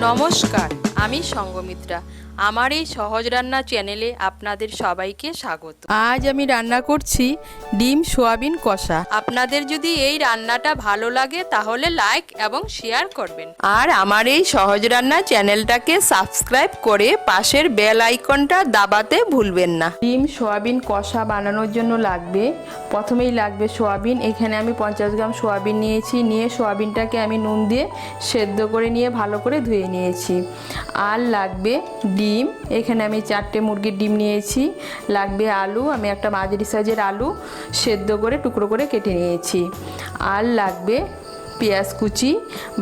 নমস্কার, আমি সঙ্গমিত্রা। আমার এই সহজ রান্না চ্যানেলে আপনাদের সবাইকে স্বাগত। আজ আমি রান্না করছি ডিম সোয়াবিন কষা। আপনাদের যদি এই রান্নাটা ভালো লাগে তাহলে লাইক এবং শেয়ার করবেন, আর আমার এই সহজ রান্না চ্যানেলটাকে সাবস্ক্রাইব করে পাশের বেল আইকনটা দাবাতে ভুলবেন না। ডিম সোয়াবিন কষা বানানোর জন্য প্রথমেই লাগবে সোয়াবিন। এখানে আমি 50 গ্রাম সোয়াবিন নিয়েছি। নিয়ে সোয়াবিনটাকে আমি নুন দিয়ে সেদ্ধ করে নিয়ে ভালো করে ধুয়ে নিয়েছি। আর লাগবে ডিম। এখানে আমি 4টে মুরগির ডিম নিয়েছি। লাগবে আলু। আমি একটা মাঝারি সাইজের আলু সেদ্ধ করে টুকরো করে কেটে নিয়েছি। আর লাগবে পেঁয়াজ কুচি।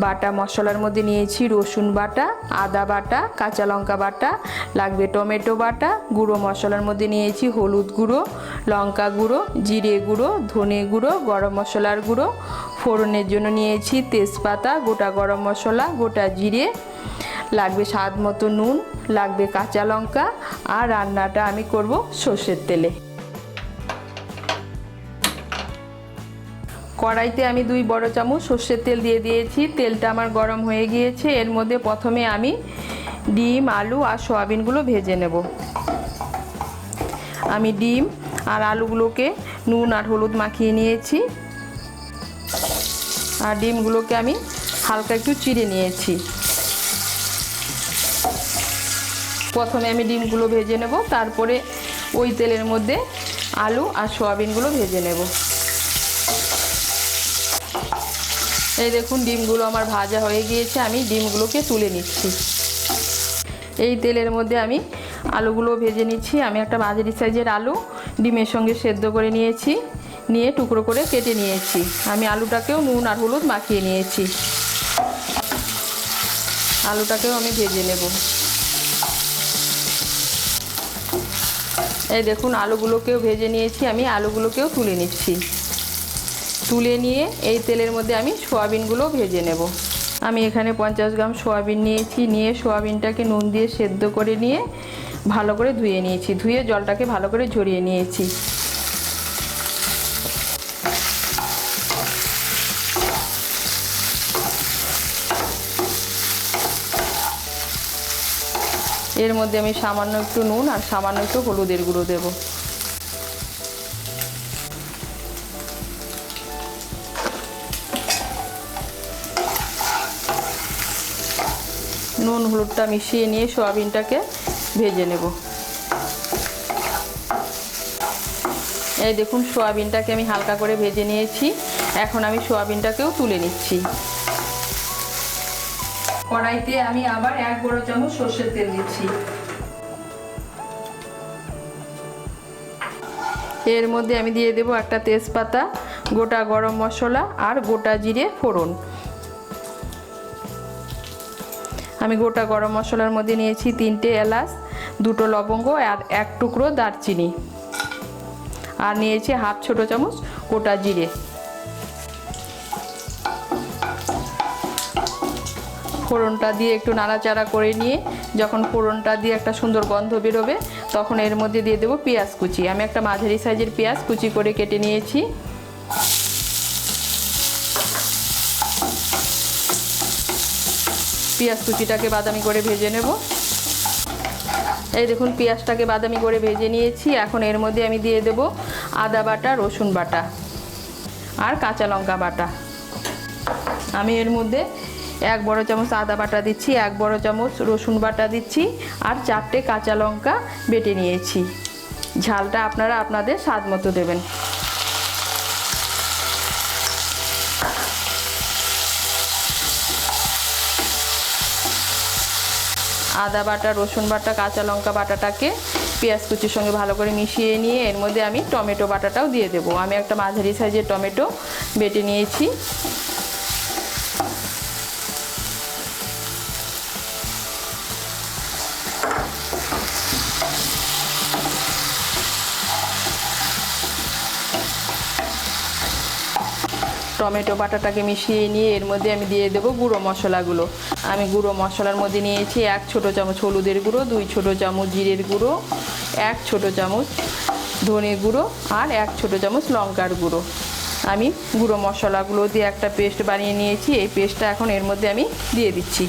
বাটা মশলার মধ্যে নিয়েছি রসুন বাটা, আদা বাটা, কাঁচা লঙ্কা বাটা। লাগবে টমেটো বাটা। গুঁড়ো মশলার মধ্যে নিয়েছি হলুদ গুঁড়ো, লঙ্কা গুঁড়ো, জিরে গুঁড়ো, ধনে গুঁড়ো, গরম মশলার গুঁড়ো। ফোড়নের জন্য নিয়েছি তেজপাতা, গোটা গরম মশলা, গোটা জিরে। লাগবে স্বাদ মতো নুন, লাগবে কাঁচা লঙ্কা। আর রান্নাটা আমি করব সর্ষের তেলে। কড়াইতে আমি 2 বড় চামচ সর্ষের তেল দিয়ে দিয়েছি। তেলটা আমার গরম হয়ে গিয়েছে। এর মধ্যে প্রথমে আমি ডিম, আলু আর সয়াবিনগুলো ভেজে নেব। আমি ডিম আর আলুগুলোকে নুন আর হলুদ মাখিয়ে নিয়েছি। আর ডিমগুলোকে আমি হালকা একটু চিড়ে নিয়েছি। প্রথমে আমি ডিমগুলো ভেজে নেব, তারপরে ওই তেলের মধ্যে আলু আর সয়াবিনগুলো ভেজে নেব। এই দেখুন ডিমগুলো আমার ভাজা হয়ে গিয়েছে। আমি ডিমগুলোকে তুলে নিচ্ছি। এই তেলের মধ্যে আমি আলুগুলো ভেজে নিচ্ছি। আমি একটা মাঝারি সাইজের আলু ডিমের সঙ্গে সেদ্ধ করে নিয়েছি। নিয়ে টুকরো করে কেটে নিয়েছি। আমি আলুটাকেও নুন আর হলুদ মাখিয়ে নিয়েছি। আলুটাকেও আমি ভেজে নেব। এই দেখুন আলুগুলোকেও ভেজে নিয়েছি। আমি আলুগুলোকেও তুলে নিচ্ছি। তুলে নিয়ে এই তেলের মধ্যে আমি সোয়াবিনগুলো ভেজে নেব। আমি এখানে 50 গ্রাম সোয়াবিন নিয়েছি। নিয়ে সোয়াবিনটাকে নুন দিয়ে সেদ্ধ করে নিয়ে ভালো করে ধুয়ে নিয়েছি। ধুয়ে জলটাকে ভালো করে ঝরিয়ে নিয়েছি। এর মধ্যে আমি সামান্য একটু নুন আর সামান্য একটু হলুদের গুঁড়ো দেব। নুন হলুদটা মিশিয়ে নিয়ে সোয়াবিনটাকে ভেজে নেব। এই দেখুন সোয়াবিনটাকে আমি হালকা করে ভেজে নিয়েছি। এখন আমি সোয়াবিনটাকেও তুলে নিচ্ছি। কড়াইতে আমি আবার 1 বড় চামচ সর্ষের তেল দিচ্ছি। এর মধ্যে আমি দিয়ে দেব একটা তেজপাতা, গোটা গরম মশলা আর গোটা জিরে ফোড়ন। আমি গোটা গরম মশলার মধ্যে নিয়েছি 3টে এলাচ, 2টো লবঙ্গ আর 1 টুকরো দারচিনি। আর নিয়েছি হাফ ছোট চামচ গোটা জিরে। ফোড়নটা দিয়ে একটু নাড়াচাড়া করে নিয়ে যখন ফোড়নটা দিয়ে একটা সুন্দর গন্ধ বেরোবে তখন এর মধ্যে দিয়ে দেবো পেঁয়াজ কুচি। আমি একটা মাঝারি সাইজের পেঁয়াজ কুচি করে কেটে নিয়েছি। পেঁয়াজ কুচিটাকে বাদামি করে ভেজে নেব। এই দেখুন পেঁয়াজটাকে বাদামি করে ভেজে নিয়েছি। এখন এর মধ্যে আমি দিয়ে দেব আদা বাটা, রসুন বাটা আর কাঁচা লঙ্কা বাটা। আমি এর মধ্যে 1 বড় চামচ আদা বাটা দিচ্ছি, 1 বড় চামচ রসুন বাটা দিচ্ছি আর 4টে কাঁচা লঙ্কা বেটে নিয়েছি। ঝালটা আপনারা আপনাদের স্বাদ মতো দেবেন। আদা বাটা, রসুন বাটা, কাঁচা লঙ্কা বাটাটাকে পেঁয়াজ কুচির সঙ্গে ভালো করে মিশিয়ে নিয়ে এর মধ্যে আমি টমেটো বাটাটাও দিয়ে দেবো। আমি একটা মাঝারি সাইজের টমেটো বেটে নিয়েছি। টমেটো বাটাটাকে মিশিয়ে নিয়ে এর মধ্যে আমি দিয়ে দেবো গুঁড়ো মশলাগুলো। আমি গুঁড়ো মশলার মধ্যে নিয়েছি 1 ছোট চামচ হলুদের গুঁড়ো, 2 ছোট চামচ জিরের গুঁড়ো, 1 ছোট চামচ ধনে গুঁড়ো আর 1 ছোট চামচ লঙ্কার গুঁড়ো। আমি গুঁড়ো মশলাগুলো দিয়ে একটা পেস্ট বানিয়ে নিয়েছি। এই পেস্টটা এখন এর মধ্যে আমি দিয়ে দিচ্ছি।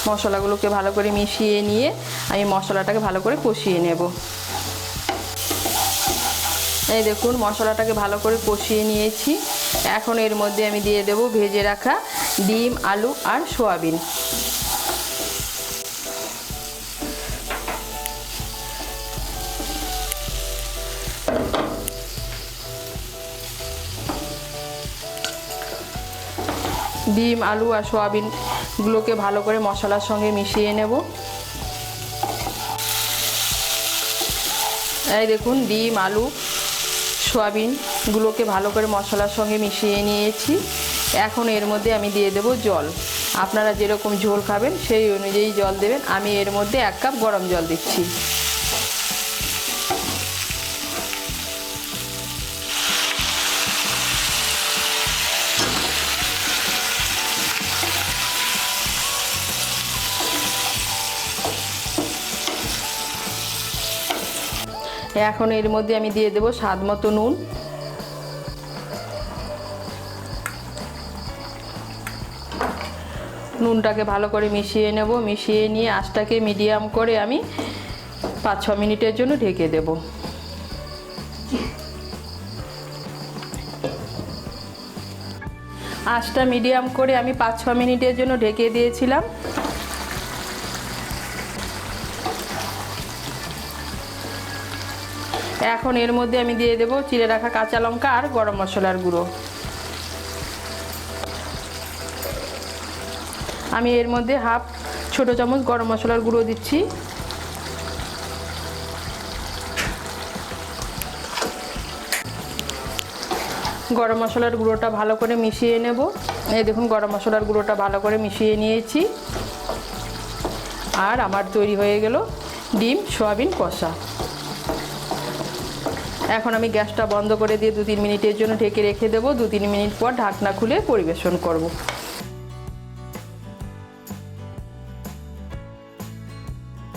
মশলাগুলোকে ভালো করে মিশিয়ে নিয়ে আমি মশলাটাকে ভালো করে কষিয়ে নেব। এই দেখুন মশলাটাকে ভালো করে কষিয়ে নিয়েছি। এখন এর মধ্যে আমি দিয়ে দেব ভেজে রাখা ডিম, আলু আর সয়াবিন। ডিম, আলু আর সয়াবিনগুলোকে ভালো করে মশলার সঙ্গে মিশিয়ে নেব। এই দেখুন ডিম, আলু, সয়াবিনগুলোকে ভালো করে মশলার সঙ্গে মিশিয়ে নিয়েছি। এখন এর মধ্যে আমি দিয়ে দেব জল। আপনারা যেরকম ঝোল খাবেন সেই অনুযায়ী জল দেবেন। আমি এর মধ্যে 1 কাপ গরম জল দিচ্ছি। এখন এর মধ্যে আমি দিয়ে দেব স্বাদ মতো নুন। নুনটাকে ভালো করে মিশিয়ে নেব। মিশিয়ে নিয়ে আঁচটাকে মিডিয়াম করে আমি 5-6 মিনিটের জন্য ঢেকে দেব। আঁচটা মিডিয়াম করে আমি 5-6 মিনিটের জন্য ঢেকে দিয়েছিলাম। এখন এর মধ্যে আমি দিয়ে দেব চিড়ে রাখা কাঁচা লঙ্কা আর গরম মশলার গুঁড়ো। আমি এর মধ্যে হাফ ছোট চামচ গরম মশলার গুঁড়ো দিচ্ছি। গরম মশলার গুঁড়োটা ভালো করে মিশিয়ে নেব। এই দেখুন গরম মশলার গুঁড়োটা ভালো করে মিশিয়ে নিয়েছি। আর আমার তৈরি হয়ে গেল ডিম সয়াবিন কষা। এখন আমি গ্যাসটা বন্ধ করে দিয়ে 2-3 মিনিটের জন্য ঢেকে রেখে দেবো। 2-3 মিনিট পর ঢাকনা খুলে পরিবেশন করব।